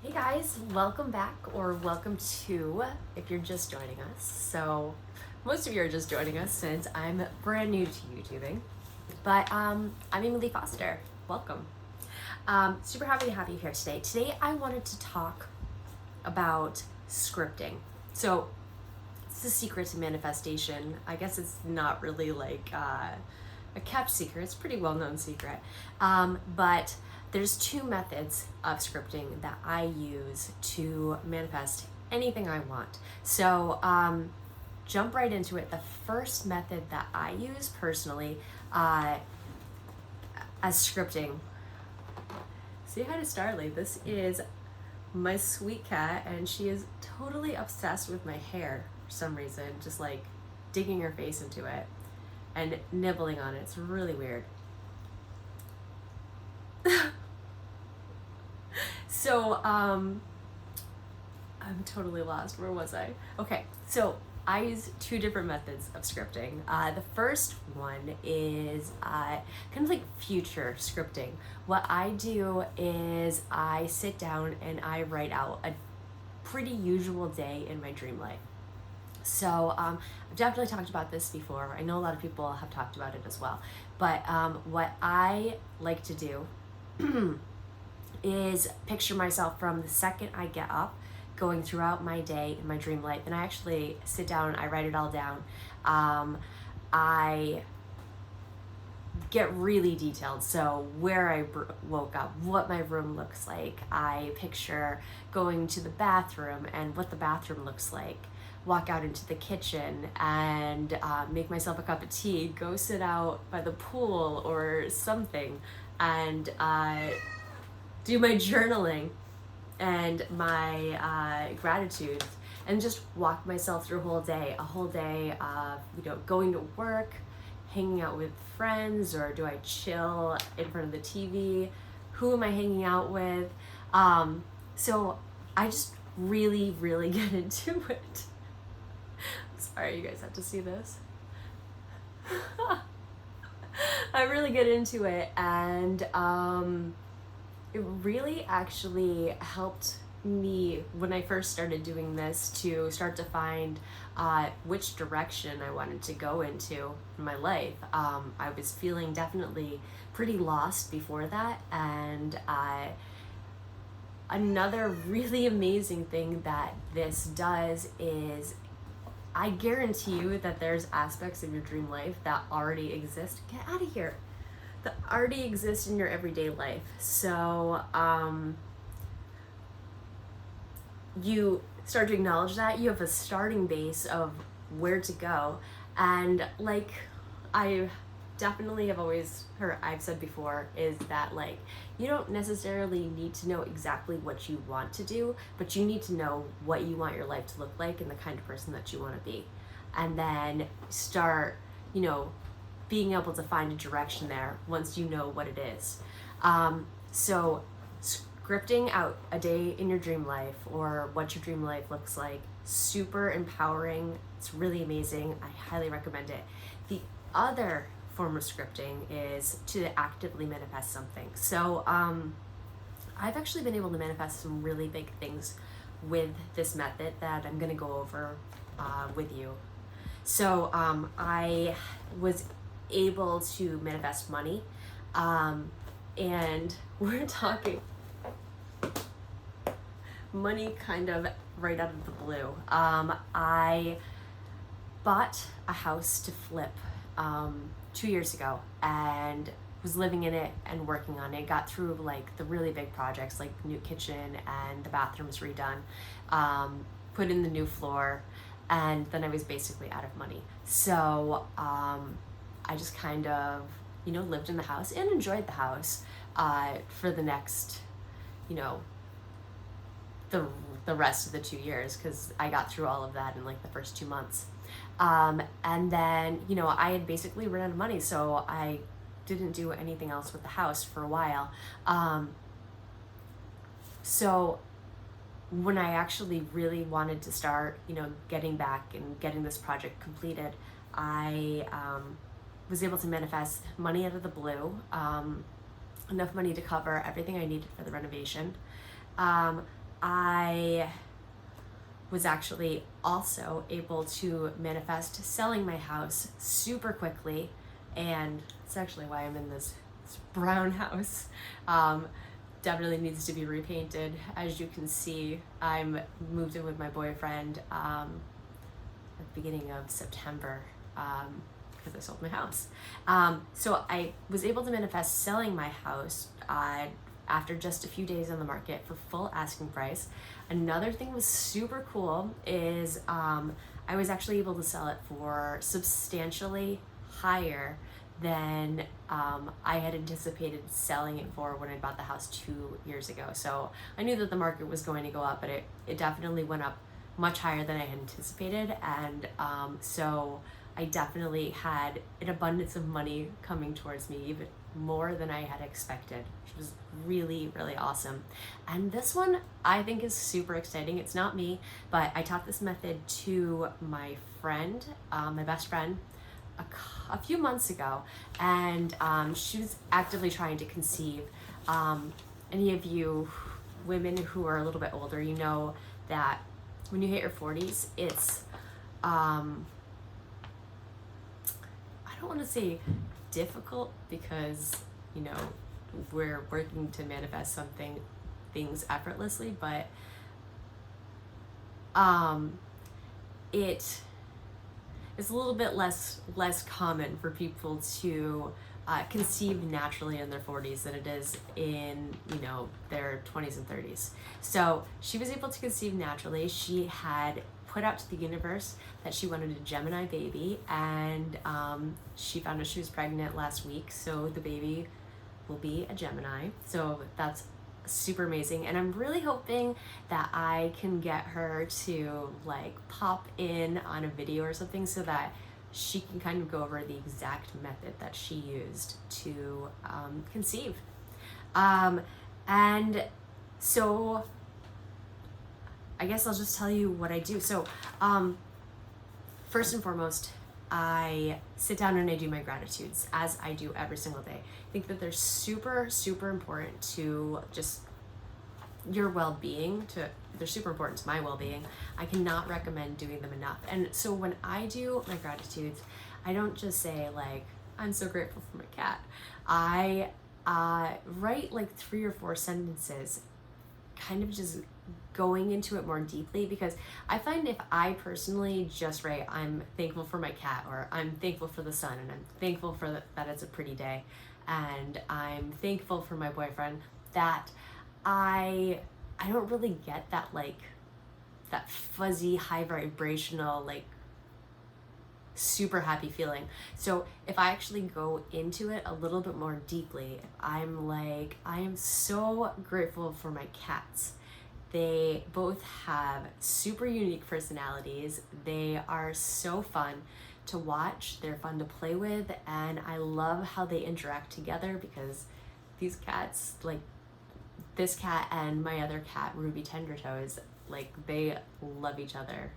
Hey guys, welcome back or welcome to if you're just joining us. So, most of you are just joining us since I'm brand new to YouTubing. But I'm Emily Foster. Welcome. Super happy to have you here today. Today I wanted to talk about scripting. So, it's the secret to manifestation. I guess it's not really like a kept secret. It's a pretty well-known secret. But there's two methods of scripting that I use to manifest anything I want. So jump right into it. The first method that I use personally as scripting. Say hi to Starly. This is my sweet cat, and she is totally obsessed with my hair for some reason, just like digging her face into it and nibbling on it. It's really weird. So, I'm totally lost. Where was I? Okay, so I use two different methods of scripting. The first one is kind of like future scripting. What I do is I sit down and I write out a pretty usual day in my dream life. So I've definitely talked about this before. I know a lot of people have talked about it as well. But what I like to do is picture myself from the second I get up, going throughout my day in my dream life. And I actually sit down and I write it all down. I get really detailed. So where I woke up, what my room looks like. I picture going to the bathroom and what the bathroom looks like. Walk out into the kitchen and make myself a cup of tea, go sit out by the pool or something, and do my journaling and my gratitude, and just walk myself through a whole day of going to work, hanging out with friends, or do I chill in front of the TV? Who am I hanging out with? So I just really, really get into it. Sorry, you guys have to see this. I really get into it, and it really actually helped me when I first started doing this to start to find which direction I wanted to go into in my life. I was feeling definitely pretty lost before that, and another really amazing thing that this does is I guarantee you that there's aspects of your dream life that already exist. Get out of here. That already exist in your everyday life. So you start to acknowledge that you have a starting base of where to go. And like I definitely have always heard, I've said before, is that like you don't necessarily need to know exactly what you want to do, but you need to know what you want your life to look like and the kind of person that you want to be, and then start being able to find a direction there once you know what it is. So scripting out a day in your dream life or what your dream life looks like, super empowering. It's really amazing. I highly recommend it. The other form of scripting is to actively manifest something. So I've actually been able to manifest some really big things with this method that I'm going to go over with you. So I was able to manifest money, and we're talking money kind of right out of the blue. I bought a house to flip 2 years ago and was living in it and working on it. Got through like the really big projects like the new kitchen and the bathrooms redone, put in the new floor, and then I was basically out of money. So I just kind of lived in the house and enjoyed the house for the next the rest of the 2 years, because I got through all of that in like the first 2 months. And then, I had basically run out of money, so I didn't do anything else with the house for a while. So when I actually really wanted to start, getting back and getting this project completed, I was able to manifest money out of the blue, enough money to cover everything I needed for the renovation. I was actually also able to manifest selling my house super quickly, and it's actually why I'm in this brown house. Definitely needs to be repainted. As you can see, I'm moved in with my boyfriend at the beginning of September, because I sold my house. So I was able to manifest selling my house after just a few days on the market for full asking price. Another thing was super cool is I was actually able to sell it for substantially higher than I had anticipated selling it for when I bought the house 2 years ago. So I knew that the market was going to go up, but it definitely went up much higher than I had anticipated. And so I definitely had an abundance of money coming towards me, even more than I had expected, which was really, really awesome. And this one I think is super exciting. It's not me, but I taught this method to my friend, my best friend, a few months ago, and she was actively trying to conceive. Any of you women who are a little bit older, you know that when you hit your 40s, it's I don't want to say difficult, because you know we're working to manifest things effortlessly, but it is a little bit less common for people to conceive naturally in their 40s than it is in their 20s and 30s. So she was able to conceive naturally. She had put out to the universe that she wanted a Gemini baby, and she found out she was pregnant last week, so the baby will be a Gemini. So that's super amazing, and I'm really hoping that I can get her to like pop in on a video or something so that she can kind of go over the exact method that she used to conceive. And so I guess I'll just tell you what I do. So first and foremost, I sit down and I do my gratitudes, as I do every single day. I think that they're super, super important to just your well-being. They're super important to my well-being. I cannot recommend doing them enough. And so when I do my gratitudes, I don't just say like, I'm so grateful for my cat. I write like 3 or 4 sentences, kind of just going into it more deeply, because I find if I personally just write, I'm thankful for my cat, or I'm thankful for the sun, and I'm thankful for that it's a pretty day, and I'm thankful for my boyfriend, that I don't really get that that fuzzy high vibrational super happy feeling. So if I actually go into it a little bit more deeply, I'm like, I am so grateful for my cats. They both have super unique personalities. They are so fun to watch. They're fun to play with, and I love how they interact together, because these cats, like this cat and my other cat, Ruby Tendertoes, like they love each other.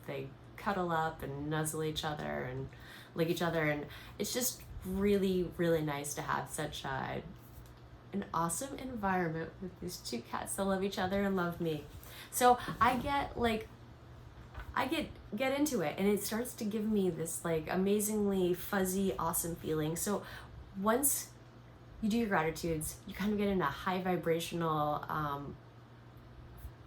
They cuddle up and nuzzle each other and lick each other, and it's just really, really nice to have such an awesome environment with these 2 cats that love each other and love me. So I get into it, and it starts to give me this like amazingly fuzzy, awesome feeling. So once you do your gratitudes, you kind of get in a high vibrational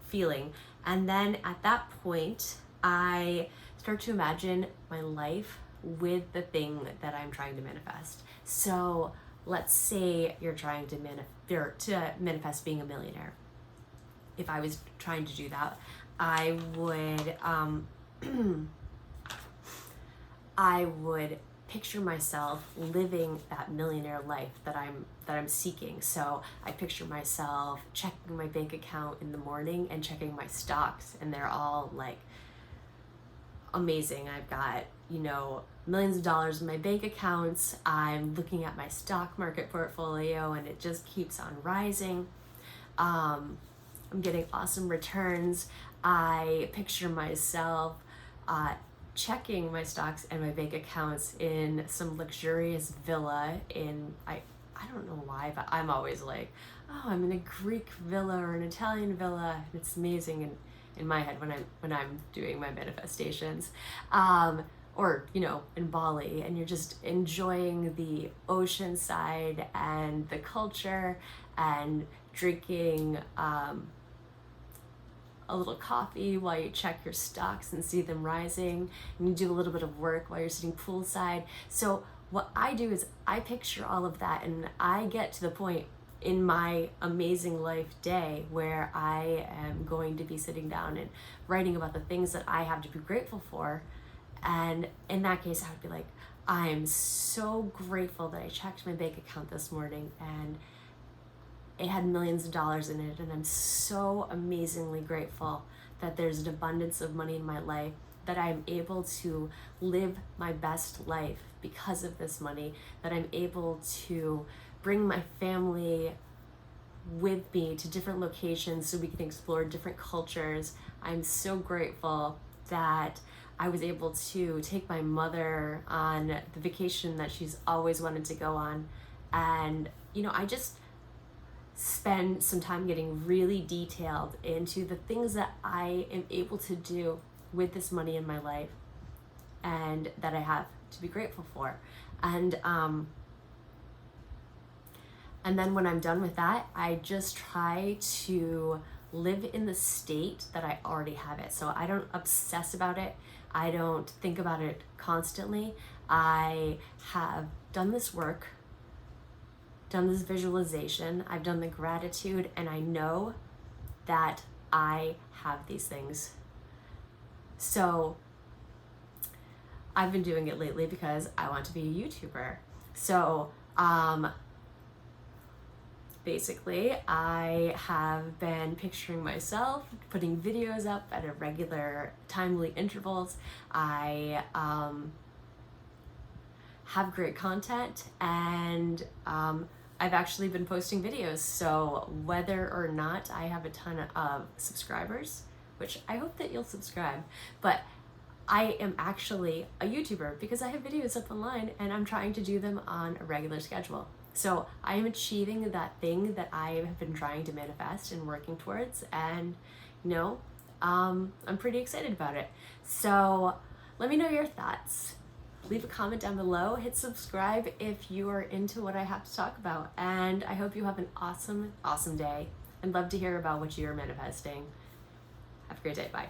feeling, and then at that point I start to imagine my life with the thing that I'm trying to manifest. So let's say you're trying to manifest being a millionaire. If I was trying to do that, I would I would picture myself living that millionaire life that I'm seeking. So I picture myself checking my bank account in the morning and checking my stocks, and they're all like amazing. I've got, millions of dollars in my bank accounts. I'm looking at my stock market portfolio, and it just keeps on rising. I'm getting awesome returns. I picture myself checking my stocks and my bank accounts in some luxurious villa in, I I don't know why, but I'm always like, oh, I'm in a Greek villa or an Italian villa, and it's amazing in my head when I'm doing my manifestations. Or in Bali, and you're just enjoying the ocean side and the culture and drinking a little coffee while you check your stocks and see them rising, and you do a little bit of work while you're sitting poolside. So what I do is I picture all of that, and I get to the point in my amazing life day where I am going to be sitting down and writing about the things that I have to be grateful for. And in that case, I would be like, I'm so grateful that I checked my bank account this morning and it had millions of dollars in it, and I'm so amazingly grateful that there's an abundance of money in my life, that I'm able to live my best life because of this money, that I'm able to bring my family with me to different locations so we can explore different cultures. I'm so grateful that I was able to take my mother on the vacation that she's always wanted to go on. And, I just spend some time getting really detailed into the things that I am able to do with this money in my life and that I have to be grateful for. And then when I'm done with that, I just try to live in the state that I already have it. So I don't obsess about it. I don't think about it constantly. I have done this work, done this visualization, I've done the gratitude, and I know that I have these things. So I've been doing it lately because I want to be a YouTuber. So basically, I have been picturing myself putting videos up at irregular, timely intervals. I have great content, and I've actually been posting videos. So whether or not I have a ton of subscribers, which I hope that you'll subscribe, but I am actually a YouTuber because I have videos up online and I'm trying to do them on a regular schedule. So I am achieving that thing that I have been trying to manifest and working towards, and I'm pretty excited about it. So let me know your thoughts. Leave a comment down below, hit subscribe if you are into what I have to talk about, and I hope you have an awesome, awesome day. I'd love to hear about what you're manifesting. Have a great day. Bye.